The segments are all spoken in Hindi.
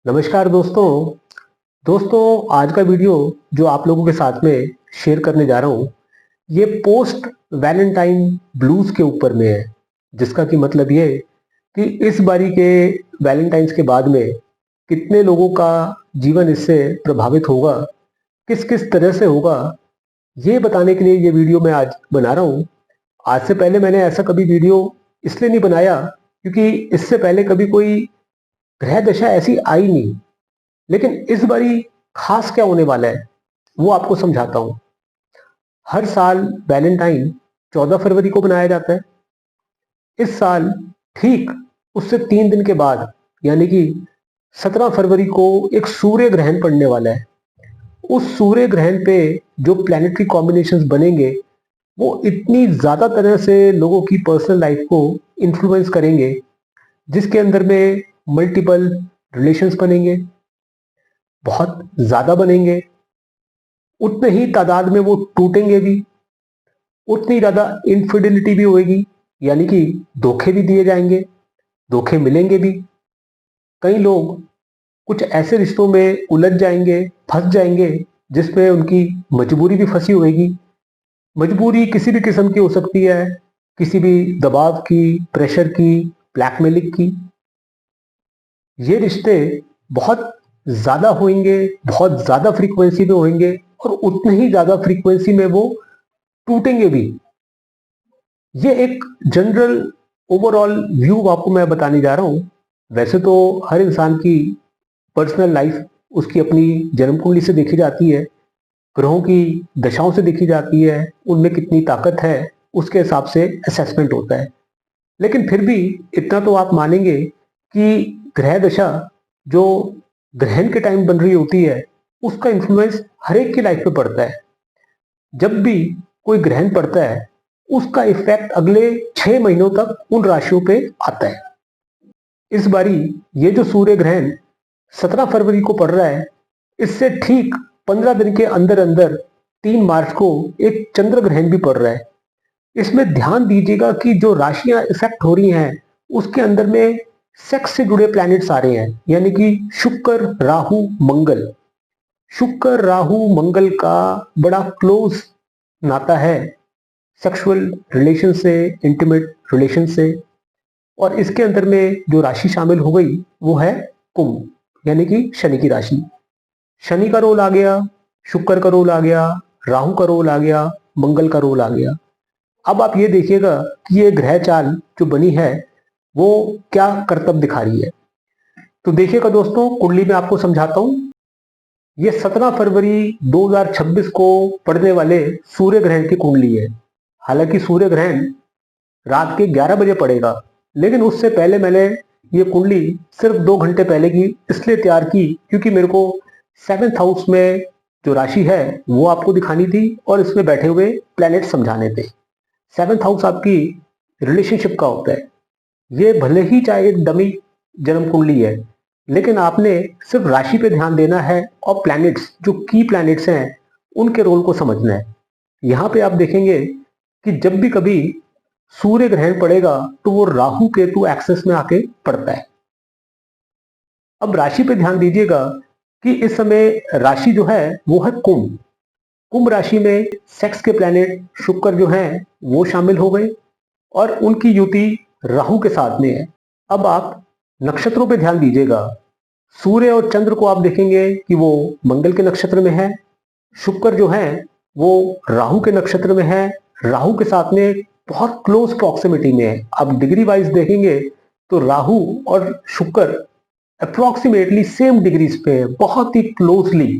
नमस्कार दोस्तों आज का वीडियो जो आप लोगों के साथ में शेयर करने जा रहा हूँ ये पोस्ट वैलेंटाइन ब्लूज के ऊपर में है। जिसका कि मतलब ये कि इस बारी के वैलेंटाइंस के बाद में कितने लोगों का जीवन इससे प्रभावित होगा, किस किस तरह से होगा, ये बताने के लिए ये वीडियो मैं आज बना रहा हूँ। आज से पहले मैंने ऐसा कभी वीडियो इसलिए नहीं बनाया क्योंकि इससे पहले कभी कोई ग्रह दशा ऐसी आई नहीं। लेकिन इस बारी खास क्या होने वाला है वो आपको समझाता हूं। हर साल वैलेंटाइन 14 फरवरी को मनाया जाता है। इस साल ठीक उससे 3 दिन के बाद यानी कि 17 फरवरी को एक सूर्य ग्रहण पड़ने वाला है। उस सूर्य ग्रहण पे जो प्लैनेटरी कॉम्बिनेशंस बनेंगे वो इतनी ज्यादा तरह से लोगों की पर्सनल लाइफ को इन्फ्लुएंस करेंगे, जिसके अंदर में मल्टीपल रिलेशंस बनेंगे, बहुत ज्यादा बनेंगे, उतने ही तादाद में वो टूटेंगे भी, उतनी ज्यादा इनफिडिलिटी भी होगी, यानी कि धोखे भी दिए जाएंगे, धोखे मिलेंगे भी। कई लोग कुछ ऐसे रिश्तों में उलझ जाएंगे, फंस जाएंगे जिसमें उनकी मजबूरी भी फंसी होगी। मजबूरी किसी भी किस्म की हो सकती है, किसी भी दबाव की, प्रेशर की, ब्लैकमेलिंग की। ये रिश्ते बहुत ज्यादा होंगे, बहुत ज्यादा फ्रीक्वेंसी में होंगे और उतने ही ज्यादा फ्रीक्वेंसी में वो टूटेंगे भी। ये एक जनरल ओवरऑल व्यू आपको मैं बताने जा रहा हूं। वैसे तो हर इंसान की पर्सनल लाइफ उसकी अपनी जन्म कुंडली से देखी जाती है, ग्रहों की दशाओं से देखी जाती है, उनमें कितनी ताकत है उसके हिसाब से असेसमेंट होता है। लेकिन फिर भी इतना तो आप मानेंगे कि ग्रह दशा जो ग्रहण के टाइम बन रही होती है उसका इन्फ्लुएंस हर एक की लाइफ पे पड़ता है। जब भी कोई ग्रहण पड़ता है उसका इफेक्ट अगले 6 महीनों तक उन राशियों पे आता है। इस बारी ये जो सूर्य ग्रहण 17 फरवरी को पड़ रहा है, इससे ठीक 15 दिन के अंदर अंदर 3 मार्च को एक चंद्र ग्रहण भी पड़ रहा है। इसमें ध्यान दीजिएगा कि जो राशियां इफेक्ट हो रही हैं उसके अंदर में सेक्स से जुड़े प्लैनेट्स आ रहे हैं, यानी कि शुक्र, राहु, मंगल। शुक्र, राहु, मंगल का बड़ा क्लोज नाता है सेक्सुअल रिलेशन से, इंटीमेट रिलेशन से। और इसके अंदर में जो राशि शामिल हो गई वो है कुंभ, यानी कि शनि की राशि। शनि का रोल आ गया, शुक्र का रोल आ गया, राहु का रोल आ गया, मंगल का रोल आ गया। अब आप ये देखिएगा कि ये ग्रह चाल जो बनी है वो क्या करतब दिखा रही है। तो देखिएगा दोस्तों, कुंडली में आपको समझाता हूं। ये 17 फरवरी 2026 को पड़ने वाले सूर्य ग्रहण की कुंडली है। हालांकि सूर्य ग्रहण रात के 11 बजे पड़ेगा, लेकिन उससे पहले मैंने ये कुंडली सिर्फ 2 घंटे पहले की इसलिए तैयार की क्योंकि मेरे को 7th हाउस में जो राशि है वो आपको दिखानी थी और इसमें बैठे हुए प्लैनेट समझाने थे। 7th हाउस आपकी रिलेशनशिप का होता है। ये भले ही चाहे एक डमी जन्म कुंडली है, लेकिन आपने सिर्फ राशि पे ध्यान देना है और प्लैनेट्स जो की प्लैनेट्स हैं उनके रोल को समझना है। यहाँ पे आप देखेंगे कि जब भी कभी सूर्य ग्रहण पड़ेगा तो वो राहु केतु एक्सेस में आके पड़ता है। अब राशि पे ध्यान दीजिएगा कि इस समय राशि जो है वो है कुंभ। कुंभ राशि में सेक्स के प्लैनेट शुक्र जो हैं वो शामिल हो गए और उनकी युति राहु के साथ में है। अब आप नक्षत्रों पे ध्यान दीजिएगा। सूर्य और चंद्र को आप देखेंगे कि वो मंगल के नक्षत्र में है। शुक्र जो है वो राहु के नक्षत्र में है, राहु के साथ में बहुत क्लोज प्रॉक्सिमिटी में है। अब डिग्री वाइज देखेंगे तो राहु और शुक्र अप्रोक्सीमेटली सेम डिग्रीज पे है, बहुत ही क्लोजली।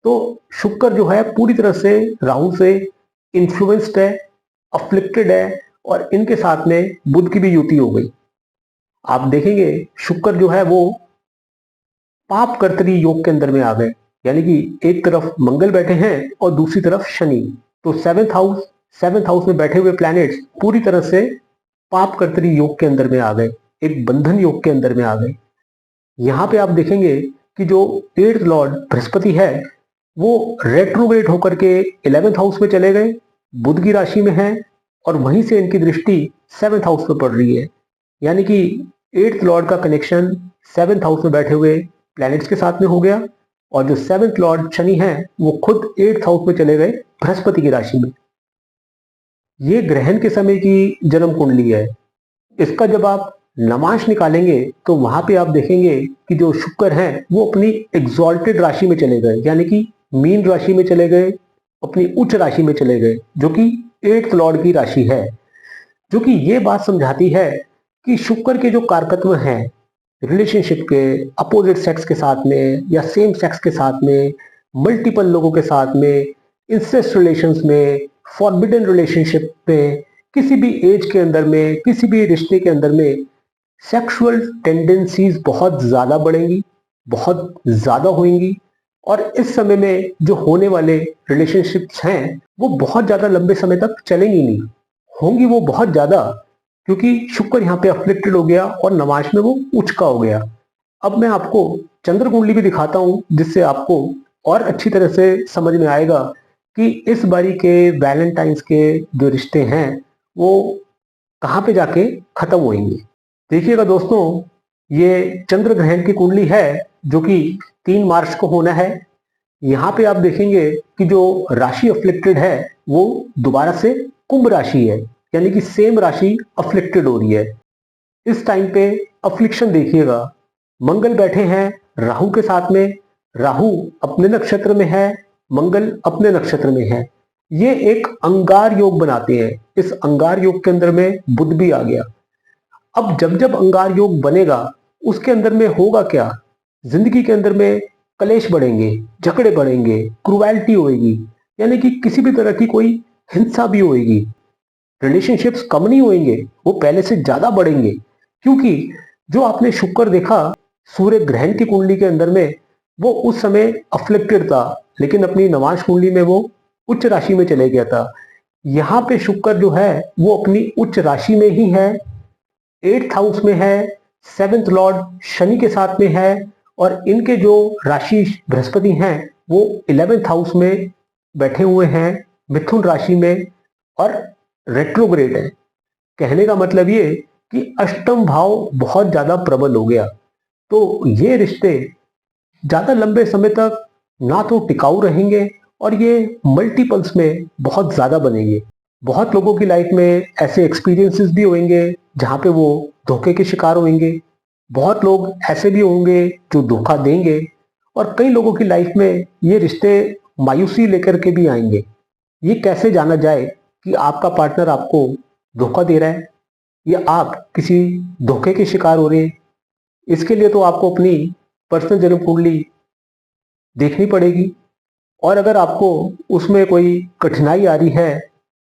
तो शुक्र जो है पूरी तरह से राहु से इन्फ्लुएंस्ड है, अफ्लिक्टेड है और इनके साथ में बुध की भी युति हो गई। आप देखेंगे शुक्र जो है वो पाप कर्तरी योग के अंदर में आ गए, यानी कि एक तरफ मंगल बैठे हैं और दूसरी तरफ शनि। तो सेवेंथ हाउस में बैठे हुए प्लैनेट्स पूरी तरह से पाप कर्तरी योग के अंदर में आ गए, एक बंधन योग के अंदर में आ गए। यहाँ पे आप देखेंगे कि जो 8th लॉर्ड बृहस्पति है वो रेट्रोग्रेड होकर के 11th हाउस में चले गए, बुध की राशि में है और वहीं से इनकी दृष्टि 7th हाउस में पड़ रही है। यानी कि 8th लॉर्ड का कनेक्शन 7th हाउस में बैठे हुए प्लैनेट्स के साथ में हो गया, और जो 7th लॉर्ड शनि है वो खुद 8th हाउस में चले गए बृहस्पति की राशि में। ये ग्रहण के समय की जन्म कुंडली है। इसका जब आप नमांश निकालेंगे तो वहां पे आप देखेंगे कि जो शुक्र हैं वो अपनी एग्जॉल्टेड राशि में चले गए, यानी कि मीन राशि में चले गए, अपनी उच्च राशि में चले गए, जो कि 8th लॉर्ड की राशि है। जो कि ये बात समझाती है कि शुक्र के जो कारकत्व हैं रिलेशनशिप के, अपोजिट सेक्स के साथ में या सेम सेक्स के साथ में, मल्टीपल लोगों के साथ में, इंसेस्ट रिलेशंस में, फॉरबिडन रिलेशनशिप में, किसी भी एज के अंदर में, किसी भी रिश्ते के अंदर में सेक्सुअल टेंडेंसीज बहुत ज्यादा बढ़ेंगी, बहुत ज्यादा होंगी। और इस समय में जो होने वाले रिलेशनशिप्स हैं वो बहुत ज्यादा लंबे समय तक चलेंगी नहीं, होंगी वो बहुत ज्यादा, क्योंकि शुक्र यहाँ पे अफ्लिक्टेड हो गया और नवांश में वो उच्च का हो गया। अब मैं आपको चंद्र कुंडली भी दिखाता हूँ, जिससे आपको और अच्छी तरह से समझ में आएगा कि इस बारी के वैलेंटाइंस के जो रिश्ते हैं वो कहाँ पे जाके खत्म होंगे। देखिएगा दोस्तों, ये चंद्र ग्रहण की कुंडली है जो कि 3 मार्च को होना है। यहाँ पे आप देखेंगे कि जो राशि अफ्लिक्टेड है वो दोबारा से कुंभ राशि है, यानी कि सेम राशि अफ्लिक्टेड हो रही है। इस टाइम पे अफ्लिक्शन देखिएगा, मंगल बैठे हैं राहु के साथ में, राहु अपने नक्षत्र में है, मंगल अपने नक्षत्र में है। ये एक अंगार योग बनाते हैं। इस अंगार योग के अंदर में बुध भी आ गया। अब जब जब अंगार योग बनेगा उसके अंदर में होगा क्या, जिंदगी के अंदर में कलेश बढ़ेंगे, झगड़े बढ़ेंगे, क्रुएल्टी होएगी, यानी कि किसी भी तरह की कोई हिंसा भी होएगी। रिलेशनशिप्स कम नहीं होंगे, वो पहले से ज्यादा बढ़ेंगे, क्योंकि जो आपने शुक्र देखा सूर्य ग्रहण की कुंडली के अंदर में वो उस समय अफ्लिक्टेड था, लेकिन अपनी नवांश कुंडली में वो उच्च राशि में चले गया था। यहाँ पे शुक्र जो है वो अपनी उच्च राशि में ही है, 8th हाउस में है, 7th लॉर्ड शनि के साथ में है, और इनके जो राशि बृहस्पति हैं वो 11th हाउस में बैठे हुए हैं मिथुन राशि में, और रेट्रोग्रेड है। कहने का मतलब ये कि अष्टम भाव बहुत ज्यादा प्रबल हो गया, तो ये रिश्ते ज्यादा लंबे समय तक ना तो टिकाऊ रहेंगे और ये मल्टीपल्स में बहुत ज्यादा बनेंगे। बहुत लोगों की लाइफ में ऐसे एक्सपीरियंसेस भी होंगे जहाँ पे वो धोखे के शिकार होंगे। बहुत लोग ऐसे भी होंगे जो धोखा देंगे, और कई लोगों की लाइफ में ये रिश्ते मायूसी लेकर के भी आएंगे। ये कैसे जाना जाए कि आपका पार्टनर आपको धोखा दे रहा है या आप किसी धोखे के शिकार हो रहे हैं? इसके लिए तो आपको अपनी पर्सनल जन्म कुंडली देखनी पड़ेगी, और अगर आपको उसमें कोई कठिनाई आ रही है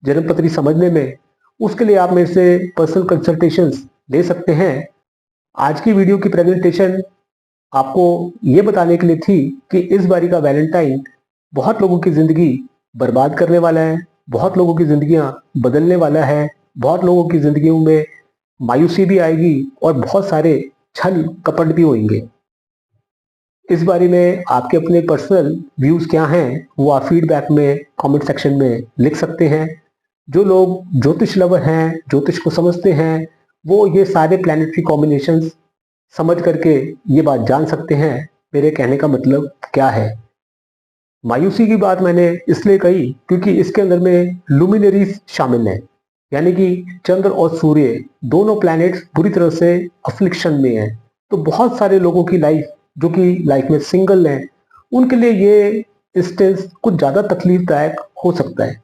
जन्म पत्री समझने में, उसके लिए आप मेरे से पर्सनल कंसल्टेशंस ले सकते हैं। आज की वीडियो की प्रेजेंटेशन आपको ये बताने के लिए थी कि इस बारी का वैलेंटाइन बहुत लोगों की जिंदगी बर्बाद करने वाला है, बहुत लोगों की जिंदगियां बदलने वाला है, बहुत लोगों की जिंदगियों में मायूसी भी आएगी और बहुत सारे छल कपट भी होंगे। इस बारे में आपके अपने पर्सनल व्यूज क्या हैं वो आप फीडबैक में कमेंट सेक्शन में लिख सकते हैं। जो लोग ज्योतिष लवर हैं, ज्योतिष को समझते हैं, वो ये सारे प्लैनेटरी कॉम्बिनेशंस समझ करके ये बात जान सकते हैं मेरे कहने का मतलब क्या है। मायूसी की बात मैंने इसलिए कही क्योंकि इसके अंदर में लुमिनरीज शामिल हैं, यानी कि चंद्र और सूर्य दोनों प्लैनेट्स बुरी तरह से अफ्लिक्शन में हैं। तो बहुत सारे लोगों की लाइफ जो कि लाइफ में सिंगल हैं, उनके लिए ये इंस्टेंस कुछ ज्यादा तकलीफदायक हो सकता है।